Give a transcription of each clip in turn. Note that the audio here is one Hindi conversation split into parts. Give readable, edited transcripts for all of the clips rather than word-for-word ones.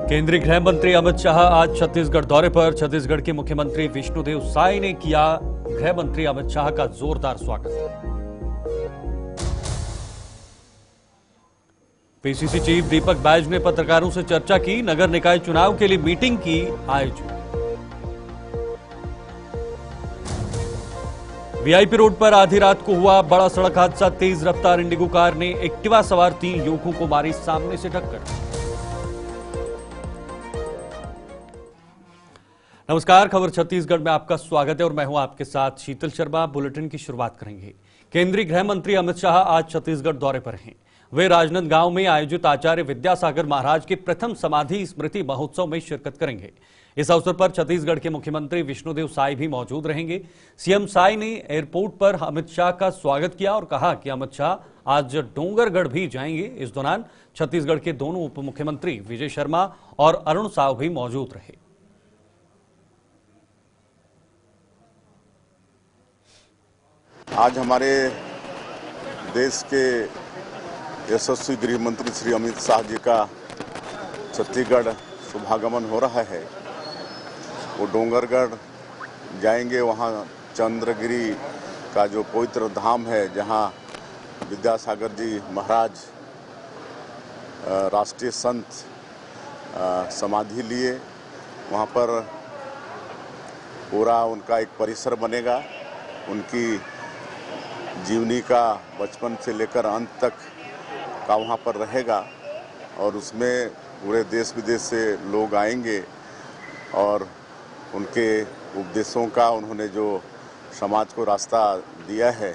केंद्रीय गृह मंत्री अमित शाह आज छत्तीसगढ़ दौरे पर। छत्तीसगढ़ के मुख्यमंत्री विष्णुदेव साय ने किया गृह मंत्री अमित शाह का जोरदार स्वागत। पीसीसी चीफ दीपक बैज ने पत्रकारों से चर्चा की। नगर निकाय चुनाव के लिए मीटिंग की आयोजित। वीआईपी रोड पर आधी रात को हुआ बड़ा सड़क हादसा। तेज रफ्तार इंडिगो कार ने एक्टिवा सवार 3 युवकों को मारी सामने से टक्कर। नमस्कार, खबर छत्तीसगढ़ में आपका स्वागत है और मैं हूं आपके साथ शीतल शर्मा। बुलेटिन की शुरुआत करेंगे। केंद्रीय गृह मंत्री अमित शाह आज छत्तीसगढ़ दौरे पर हैं। वे राजनांदगांव में आयोजित आचार्य विद्यासागर महाराज के प्रथम समाधि स्मृति महोत्सव में शिरकत करेंगे। इस अवसर पर छत्तीसगढ़ के मुख्यमंत्री विष्णुदेव साय भी मौजूद रहेंगे। सीएम साय ने एयरपोर्ट पर अमित शाह का स्वागत किया और कहा कि अमित शाह आज डोंगरगढ़ भी जाएंगे। इस दौरान छत्तीसगढ़ के दोनों उप मुख्यमंत्री विजय शर्मा और अरुण साव भी मौजूद रहे। आज हमारे देश के यशस्वी गृह मंत्री श्री अमित शाह जी का छत्तीसगढ़ शुभागमन हो रहा है। वो डोंगरगढ़ जाएंगे। वहाँ चंद्रगिरी का जो पवित्र धाम है, जहाँ विद्यासागर जी महाराज राष्ट्रीय संत समाधि लिए, वहाँ पर पूरा उनका एक परिसर बनेगा। उनकी जीवनी का बचपन से लेकर अंत तक का वहाँ पर रहेगा और उसमें पूरे देश विदेश से लोग आएंगे और उनके उपदेशों का, उन्होंने जो समाज को रास्ता दिया है,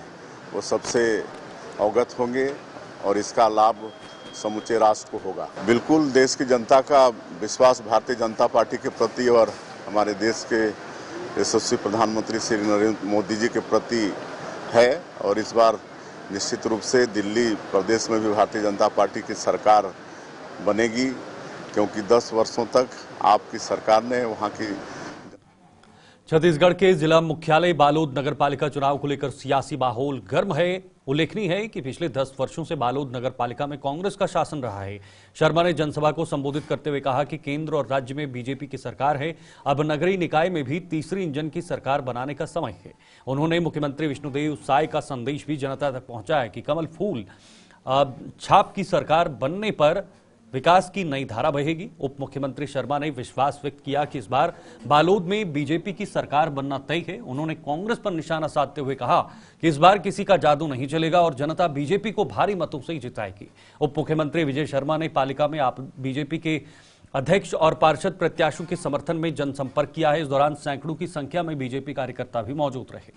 वो सबसे अवगत होंगे और इसका लाभ समूचे राष्ट्र को होगा। बिल्कुल देश की जनता का विश्वास भारतीय जनता पार्टी के प्रति और हमारे देश के यशस्वी प्रधानमंत्री श्री नरेंद्र मोदी जी के प्रति है और इस बार निश्चित रूप से दिल्ली प्रदेश में भी भारतीय जनता पार्टी की सरकार बनेगी, क्योंकि 10 वर्षों तक आपकी सरकार ने वहां की। छत्तीसगढ़ के जिला मुख्यालय बालोद नगर पालिका चुनाव को लेकर सियासी माहौल गर्म है। उल्लेखनीय है कि पिछले 10 वर्षों से बालोद नगर पालिका में कांग्रेस का शासन रहा है। शर्मा ने जनसभा को संबोधित करते हुए कहा कि केंद्र और राज्य में बीजेपी की सरकार है। अब नगरीय निकाय में भी तीसरी इंजन की सरकार बनाने का समय है। उन्होंने मुख्यमंत्री विष्णुदेव साय का संदेश भी जनता तक पहुंचाया कि कमल फूल छाप की सरकार बनने पर विकास की नई धारा बहेगी। उप मुख्यमंत्री शर्मा ने विश्वास व्यक्त किया कि इस बार बालोद में बीजेपी की सरकार बनना तय है। उन्होंने कांग्रेस पर निशाना साधते हुए कहा कि इस बार किसी का जादू नहीं चलेगा और जनता बीजेपी को भारी मतों से जिताएगी। उप मुख्यमंत्री विजय शर्मा ने पालिका में बीजेपी के अध्यक्ष और पार्षद प्रत्याशियों के समर्थन में जनसंपर्क किया है। इस दौरान सैकड़ों की संख्या में बीजेपी कार्यकर्ता भी मौजूद रहे।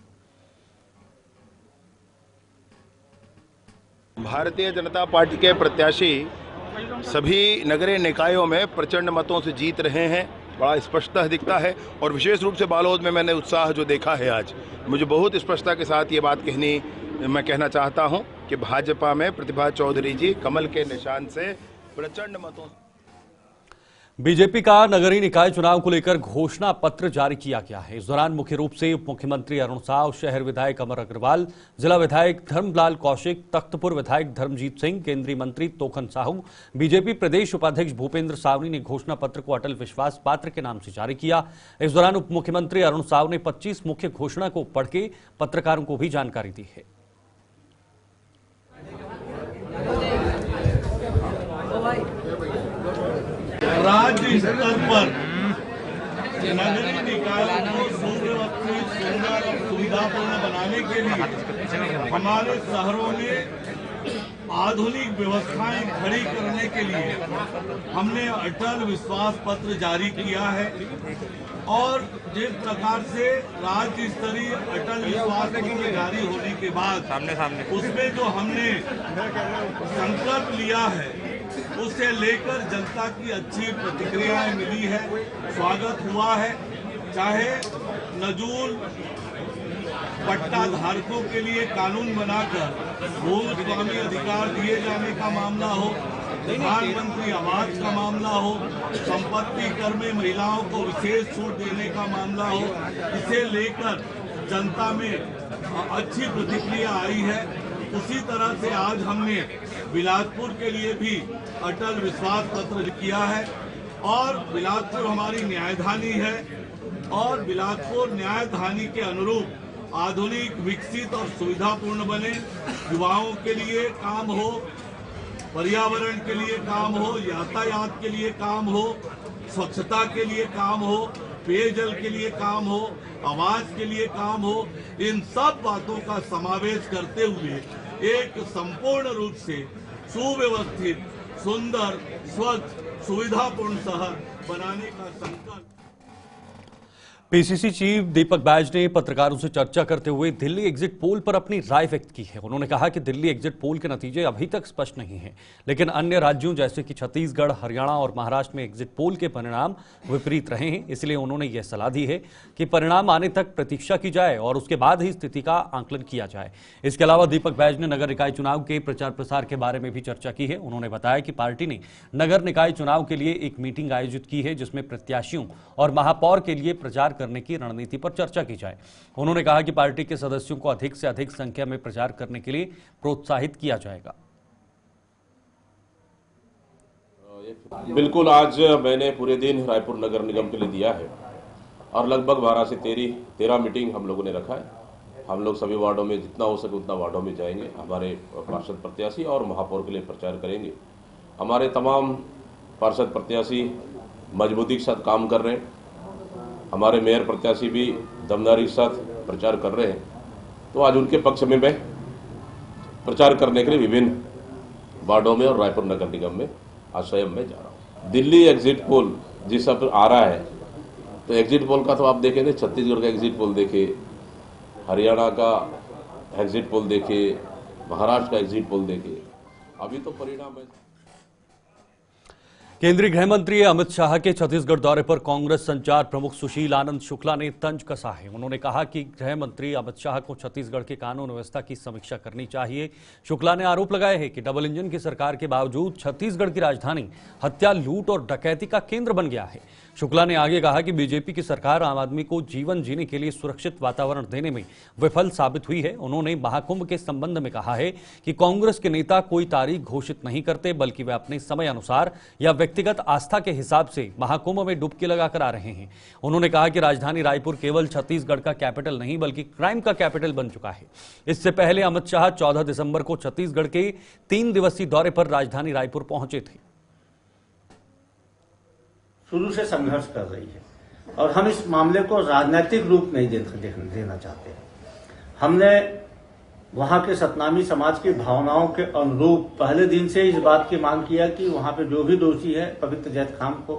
भारतीय जनता पार्टी के प्रत्याशी सभी नगरीय निकायों में प्रचंड मतों से जीत रहे हैं, बड़ा स्पष्टता दिखता है। और विशेष रूप से बालोद में मैंने उत्साह जो देखा है आज, मुझे बहुत स्पष्टता के साथ ये बात मैं कहना चाहता हूं कि भाजपा में प्रतिभा चौधरी जी कमल के निशान से प्रचंड मतों। बीजेपी का नगरीय निकाय चुनाव को लेकर घोषणा पत्र जारी किया गया है। इस दौरान मुख्य रूप से उप मुख्यमंत्री अरुण साव, शहर विधायक अमर अग्रवाल, जिला विधायक धर्मलाल कौशिक, तख्तपुर विधायक धर्मजीत सिंह, केंद्रीय मंत्री तोखन साहू, बीजेपी प्रदेश उपाध्यक्ष भूपेंद्र सावनी ने घोषणा पत्र को अटल विश्वास पात्र के नाम से जारी किया। इस दौरान उप मुख्यमंत्री अरुण साव ने 25 मुख्य घोषणा को पढ़ के पत्रकारों को भी जानकारी दी है। राज्य स्तर पर नगरीय निकायों को सुव्यवस्थित, सुंदर और सुविधापूर्ण बनाने के लिए हमारे शहरों में आधुनिक व्यवस्थाएं खड़ी करने के लिए हमने अटल विश्वास पत्र जारी किया है। और जिस प्रकार से राज्य स्तरीय अटल विश्वास पत्र जारी होने के बाद उसमें जो हमने संकल्प लिया है, उससे लेकर जनता की अच्छी प्रतिक्रियाएं मिली है, स्वागत हुआ है। चाहे नजूल पट्टा धारकों के लिए कानून बनाकर भूमि स्वामी अधिकार दिए जाने का मामला हो, प्रधानमंत्री आवास का मामला हो, संपत्ति कर में महिलाओं को विशेष छूट देने का मामला हो, इसे लेकर जनता में अच्छी प्रतिक्रिया आई है। उसी तरह से आज हमने बिलासपुर के लिए भी अटल विश्वास पत्र किया है। और बिलासपुर हमारी न्यायधानी है और बिलासपुर न्यायधानी के अनुरूप आधुनिक, विकसित और सुविधापूर्ण बने। युवाओं के लिए काम हो, पर्यावरण के लिए काम हो, यातायात के लिए काम हो, स्वच्छता के लिए काम हो, पेयजल के लिए काम हो, आवास के लिए काम हो, इन सब बातों का समावेश करते हुए एक संपूर्ण रूप से सुव्यवस्थित, सुंदर, स्वच्छ, सुविधापूर्ण शहर बनाने का संकल्प। पीसीसी चीफ दीपक बैज ने पत्रकारों से चर्चा करते हुए दिल्ली एग्जिट पोल पर अपनी राय व्यक्त की है। उन्होंने कहा कि दिल्ली एग्जिट पोल के नतीजे अभी तक स्पष्ट नहीं हैं, लेकिन अन्य राज्यों जैसे कि छत्तीसगढ़, हरियाणा और महाराष्ट्र में एग्जिट पोल के परिणाम विपरीत रहे हैं। इसलिए उन्होंने यह सलाह दी है कि परिणाम आने तक प्रतीक्षा की जाए और उसके बाद ही स्थिति का आंकलन किया जाए। इसके अलावा दीपक बैज ने नगर निकाय चुनाव के प्रचार प्रसार के बारे में भी चर्चा की है। उन्होंने बताया कि पार्टी ने नगर निकाय चुनाव के लिए एक मीटिंग आयोजित की है, जिसमें प्रत्याशियों और महापौर के लिए प्रचार करने की रणनीति पर चर्चा की जाए। उन्होंने कहा कि पार्टी के सदस्यों को अधिक से अधिक संख्या में प्रचार करने के लिए प्रोत्साहित किया जाएगा। बिल्कुल, आज मैंने पूरे दिन रायपुर नगर निगम के लिए दिया है और लगभग 12 से 13 मीटिंग हम लोगों ने रखा है। हम लोग सभी वार्डों में जितना हो सके उतना वार्डों में जाएंगे, हमारे पार्षद प्रत्याशी और महापौर के लिए प्रचार करेंगे। हमारे तमाम पार्षद प्रत्याशी मजबूती के साथ काम कर रहे हैं। हमारे मेयर प्रत्याशी भी दमदारी के साथ प्रचार कर रहे हैं। तो आज उनके पक्ष में मैं प्रचार करने के लिए विभिन्न वार्डों में और रायपुर नगर निगम में आज स्वयं मैं जा रहा हूँ। दिल्ली एग्जिट पोल जिस अब आ रहा है, तो एग्जिट पोल का तो आप देखें, छत्तीसगढ़ का एग्जिट पोल देखे, हरियाणा का एग्जिट पोल देखे, महाराष्ट्र का एग्जिट पोल देखे, अभी तो परिणाम है। केंद्रीय गृह मंत्री अमित शाह के छत्तीसगढ़ दौरे पर कांग्रेस संचार प्रमुख सुशील आनंद शुक्ला ने तंज कसा है। उन्होंने कहा कि गृह मंत्री अमित शाह को छत्तीसगढ़ के कानून व्यवस्था की समीक्षा करनी चाहिए। शुक्ला ने आरोप लगाया है कि डबल इंजन की सरकार के बावजूद छत्तीसगढ़ की राजधानी हत्या, लूट और डकैती का केंद्र बन गया है। शुक्ला ने आगे कहा कि बीजेपी की सरकार आम आदमी को जीवन जीने के लिए सुरक्षित वातावरण देने में विफल साबित हुई है। उन्होंने महाकुंभ के संबंध में कहा है कि कांग्रेस के नेता कोई तारीख घोषित नहीं करते, बल्कि वे अपने समय अनुसार या व्यक्तिगत आस्था के हिसाब से महाकुंभ में डुबकी लगाकर आ रहे हैं। उन्होंने कहा कि राजधानी रायपुर केवल छत्तीसगढ़ का कैपिटल नहीं बल्कि क्राइम का कैपिटल बन चुका है। इससे पहले अमित शाह 14 दिसंबर को छत्तीसगढ़ के 3 दिवसीय दौरे पर राजधानी रायपुर पहुंचे थे। शुरू से संघर्ष कर रही है और हम इस मामले को राजनीतिक रूप नहीं देना चाहते। हमने वहां के सतनामी समाज की भावनाओं के अनुरूप पहले दिन से इस बात की मांग किया कि वहां पे जो भी दोषी है, पवित्र जैतखाम को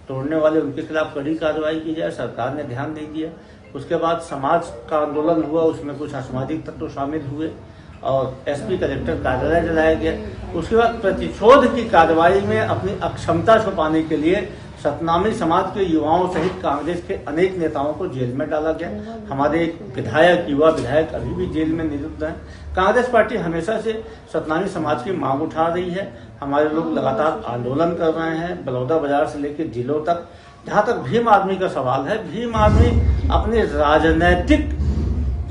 तोड़ने वाले, उनके खिलाफ कड़ी कार्रवाई की जाए। सरकार ने ध्यान नहीं दिया। उसके बाद समाज का आंदोलन हुआ, उसमें कुछ असामाजिक तत्व शामिल हुए और एसपी कलेक्टर कार्यालय जलाया गया। उसके बाद प्रतिशोध की कार्रवाई में अपनी अक्षमता छुपाने के लिए सतनामी समाज के युवाओं सहित कांग्रेस के अनेक नेताओं को जेल में डाला गया। हमारे एक विधायक, युवा विधायक अभी भी जेल में निरुद्ध हैं। कांग्रेस पार्टी हमेशा से सतनामी समाज की मांग उठा रही है। हमारे लोग लगातार आंदोलन कर रहे हैं, बलौदा बाजार से लेकर जिलों तक। जहां तक भीम आदमी का सवाल है, भीम आदमी अपने राजनैतिक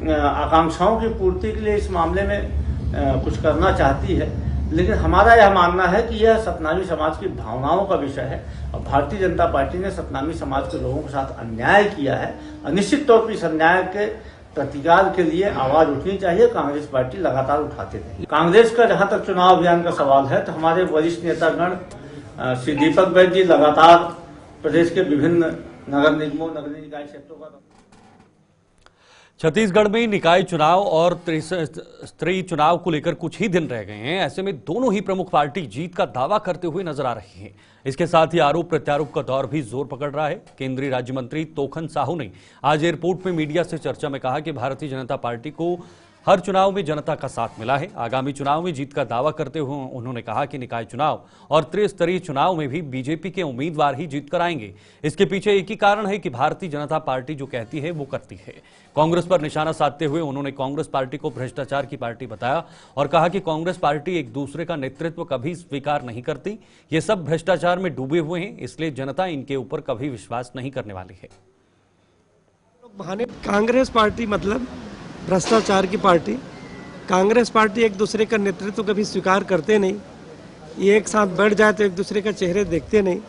आकांक्षाओं की पूर्ति के लिए इस मामले में कुछ करना चाहती है, लेकिन हमारा यह मानना है कि यह सतनामी समाज की भावनाओं का विषय है और भारतीय जनता पार्टी ने सतनामी समाज के लोगों के साथ अन्याय किया है और निश्चित तौर पर इस अन्याय के प्रतिकार के लिए आवाज उठनी चाहिए। कांग्रेस पार्टी लगातार उठाते रहे। कांग्रेस का जहां तक चुनाव अभियान का सवाल है, तो हमारे वरिष्ठ नेतागण श्री दीपक बैज जी लगातार प्रदेश के विभिन्न नगर निगमों, नगरीय निकाय क्षेत्रों का छत्तीसगढ़ में निकाय चुनाव और त्रिस्तरीय चुनाव को लेकर कुछ ही दिन रह गए हैं। ऐसे में दोनों ही प्रमुख पार्टी जीत का दावा करते हुए नजर आ रही हैं। इसके साथ ही आरोप प्रत्यारोप का दौर भी जोर पकड़ रहा है। केंद्रीय राज्य मंत्री तोखन साहू ने आज एयरपोर्ट में मीडिया से चर्चा में कहा कि भारतीय जनता पार्टी को हर चुनाव में जनता का साथ मिला है। आगामी चुनाव में जीत का दावा करते हुए उन्होंने कहा कि निकाय चुनाव और त्रिस्तरीय चुनाव में भी बीजेपी के उम्मीदवार ही जीत कर आएंगे। इसके पीछे एक ही कारण है कि भारतीय जनता पार्टी जो कहती है वो करती है। कांग्रेस पर निशाना साधते हुए उन्होंने कांग्रेस पार्टी को भ्रष्टाचार की पार्टी बताया और कहा कि कांग्रेस पार्टी एक दूसरे का नेतृत्व कभी स्वीकार नहीं करती। ये सब भ्रष्टाचार में डूबे हुए हैं, इसलिए जनता इनके ऊपर कभी विश्वास नहीं करने वाली है। कांग्रेस पार्टी मतलब भ्रष्टाचार की पार्टी। कांग्रेस पार्टी एक दूसरे का नेतृत्व कभी स्वीकार करते नहीं। ये एक साथ बैठ जाए तो एक दूसरे का चेहरे देखते नहीं।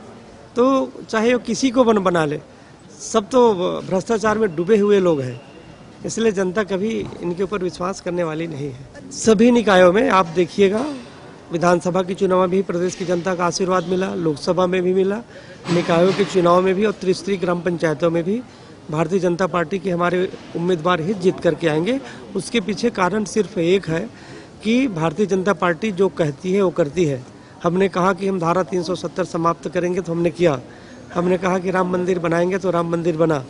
तो चाहे वो किसी को बना ले, सब तो भ्रष्टाचार में डूबे हुए लोग हैं, इसलिए जनता कभी इनके ऊपर विश्वास करने वाली नहीं है। सभी निकायों में आप देखिएगा, विधानसभा के चुनाव में भी प्रदेश की जनता का आशीर्वाद मिला, लोकसभा में भी मिला, निकायों के चुनाव में भी और त्रिस्तरीय ग्राम पंचायतों में भी भारतीय जनता पार्टी के हमारे उम्मीदवार ही जीत करके आएंगे। उसके पीछे कारण सिर्फ एक है कि भारतीय जनता पार्टी जो कहती है वो करती है। हमने कहा कि हम धारा 370 समाप्त करेंगे तो हमने किया। हमने कहा कि राम मंदिर बनाएंगे तो राम मंदिर बना।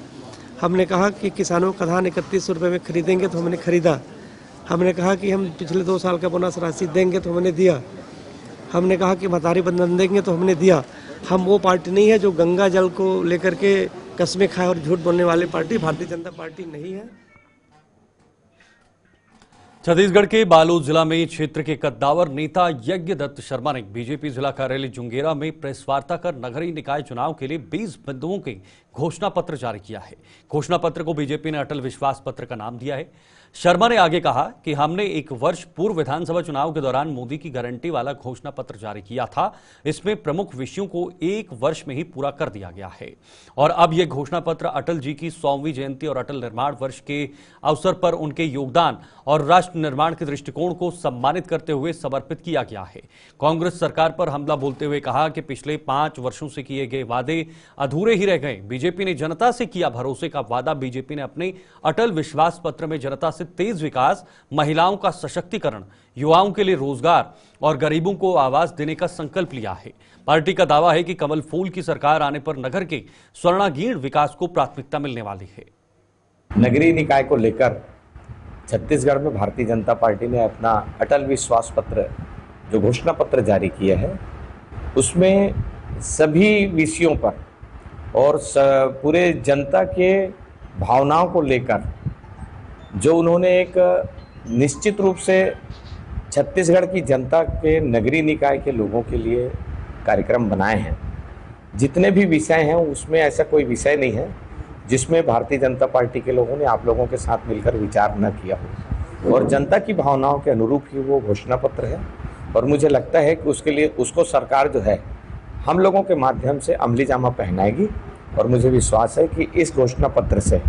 हमने कहा कि किसानों का धान 31 रुपये में खरीदेंगे तो हमने खरीदा। हमने कहा कि हम पिछले 2 साल का बोनस राशि देंगे तो हमने दिया। हमने कहा कि महतारी बंधन देंगे तो हमने दिया। हम वो पार्टी नहीं है जो गंगा जल को लेकर के कस्में खाए और झूठ बोलने वाली पार्टी भारतीय जनता पार्टी नहीं है। छत्तीसगढ़ के बालोद जिला में क्षेत्र के कद्दावर नेता यज्ञ दत्त शर्मा ने बीजेपी जिला कार्यालय जुंगेरा में प्रेस वार्ता कर नगरीय निकाय चुनाव के लिए 20 बिंदुओं के घोषणा पत्र जारी किया है। घोषणा पत्र को बीजेपी ने अटल विश्वास पत्र का नाम दिया है। शर्मा ने आगे कहा कि हमने 1 वर्ष पूर्व विधानसभा चुनाव के दौरान मोदी की गारंटी वाला घोषणा पत्र जारी किया था। इसमें प्रमुख विषयों को 1 वर्ष में ही पूरा कर दिया गया है और अब यह घोषणा पत्र अटल जी की 100वीं जयंती और अटल निर्माण वर्ष के अवसर पर उनके योगदान और राष्ट्र निर्माण के दृष्टिकोण को सम्मानित करते हुए समर्पित किया गया है। कांग्रेस सरकार पर हमला बोलते हुए कहा कि पिछले 5 वर्षों से किए गए वादे अधूरे ही रह गए। बीजेपी ने जनता से किया भरोसे का वादा। बीजेपी ने अपने अटल विश्वास पत्र में जनता से तेज विकास, महिलाओं का सशक्तिकरण, युवाओं के लिए रोजगार और गरीबों को आवास देने का संकल्प लिया है। पार्टी का दावा है कि कमल फूल की सरकार आने पर नगर के स्वर्णागीण विकास को प्राथमिकता मिलने वाली है। नगरीय निकाय को लेकर छत्तीसगढ़ में भारतीय जनता पार्टी ने अपना अटल विश्वास पत्र जो घोषणा पत्र जारी किया है, उसमें सभी विषयों पर और पूरे जनता के भावनाओं को लेकर जो उन्होंने एक निश्चित रूप से छत्तीसगढ़ की जनता के नगरीय निकाय के लोगों के लिए कार्यक्रम बनाए हैं। जितने भी विषय हैं उसमें ऐसा कोई विषय नहीं है जिसमें भारतीय जनता पार्टी के लोगों ने आप लोगों के साथ मिलकर विचार न किया हो और जनता की भावनाओं के अनुरूप ही वो घोषणा पत्र है। और मुझे लगता है कि उसके लिए उसको सरकार जो है हम लोगों के माध्यम से अमली जामा पहनाएगी और मुझे विश्वास है कि इस घोषणा पत्र से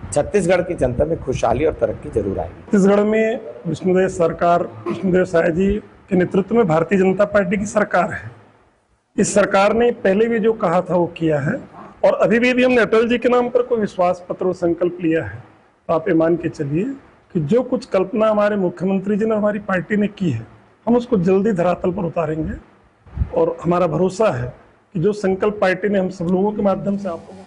छत्तीसगढ़ की जनता में खुशहाली और तरक्की जरूर आएगी। छत्तीसगढ़ में विष्णुदेव सरकार, विष्णुदेव साय जी के नेतृत्व में भारतीय जनता पार्टी की सरकार है। इस सरकार ने पहले भी जो कहा था वो किया है और अभी भी हमने अटल जी के नाम पर कोई विश्वास पत्र और संकल्प लिया है। तो आप ये मान के चलिए कि जो कुछ कल्पना हमारे मुख्यमंत्री जी ने हमारी पार्टी ने की है, हम उसको जल्दी धरातल पर उतारेंगे और हमारा भरोसा है कि जो संकल्प पार्टी ने हम सब लोगों के माध्यम से आप लोगों।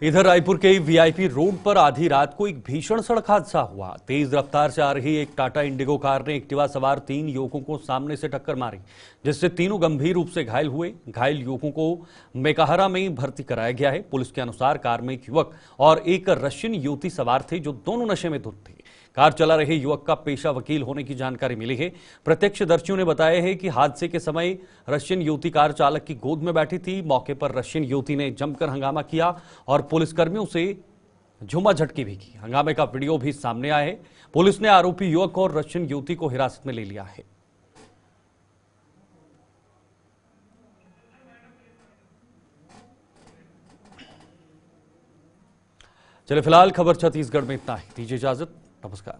इधर रायपुर के वीआईपी रोड पर आधी रात को एक भीषण सड़क हादसा हुआ। तेज रफ्तार से आ रही एक टाटा इंडिगो कार ने एक्टिवा सवार 3 युवकों को सामने से टक्कर मारी, जिससे तीनों गंभीर रूप से घायल हुए। घायल युवकों को मेकाहारा में भर्ती कराया गया है। पुलिस के अनुसार कार में एक युवक और एक रशियन युवती सवार थे जो दोनों नशे में धुत थे। कार चला रहे युवक का पेशा वकील होने की जानकारी मिली है। प्रत्यक्षदर्शियों ने बताया है कि हादसे के समय रशियन युवती कार चालक की गोद में बैठी थी। मौके पर रशियन युवती ने जमकर हंगामा किया और पुलिसकर्मियों से झूमा झटकी भी की। हंगामे का वीडियो भी सामने आया है। पुलिस ने आरोपी युवक और रशियन युवती को हिरासत में ले लिया है। चलिए फिलहाल खबर छत्तीसगढ़ में इतना ही। दीजिए इजाजत। नमस्कार।